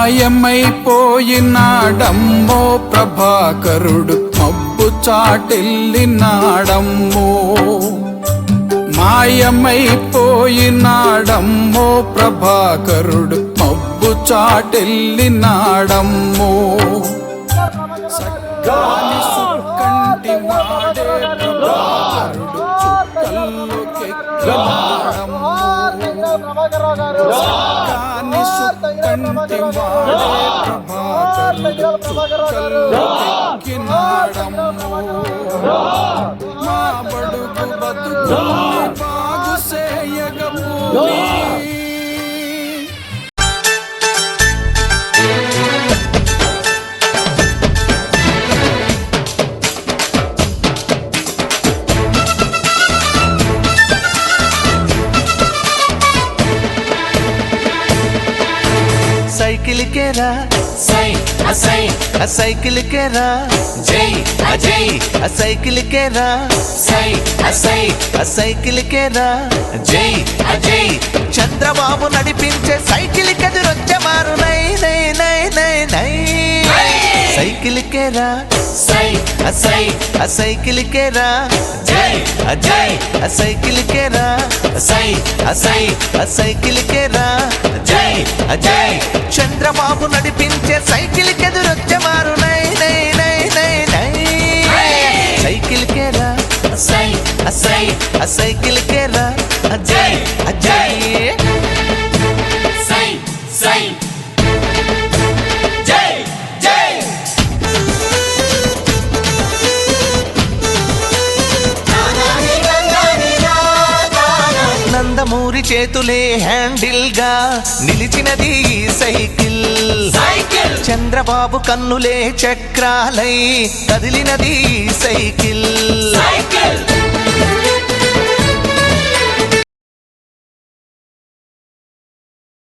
మాయమైపోయినాడమ్మో ప్రభాకరుడు మబ్బు చాటెళ్ళినాడమ్మో మాయమైపోయినాడమ్మో ప్రభాకరుడు మబ్బు చాటెళ్ళినాడమ్మో సక్కాని సుక్కంటి వాడే ప్రభాకరుడు చుక్కల్లోకెక్కినాడమ్మో సక్కాని సుక్కంటి వాడే ప్రభాకరుడు చుక్కల్లోకెక్కినాడమ్మో మా బడుగు బతుకుల్ని బాగు చేయగపోని సైకిల్ కేరా సై అసై ఆ సైకిల్ కేరా జై అజయ్ ఆ సైకిల్ కేరా సై అసై ఆ సైకిల్ కేరా జై అజయ్ చంద్రబాబు నడిపించే సైకిల్ కెదురొచ్చే మారు నై నై నై నై నై సైకిల్ కేరా సై అసై ఆ సైకిల్ కేరా జై అజయ్ ఆ సైకిల్ కేరా సై అసై ఆ సైకిల్ కేరా జై అజయ్ చంద్రబాబు నడిపించే సైకిల్ కెదురొచ్చే మారు నై నై నై నై నై సైకిల్ కేరా సై అసై ఆ సైకిల్ కేరా అజయ్ అజయ్ సై సై జై జై నందమూరి చేతులే హ్యాండిల్ గా నిలిచినది సైకిల్ చంద్రబాబు కన్నులే చక్రాలై కదిలినది సైకిల్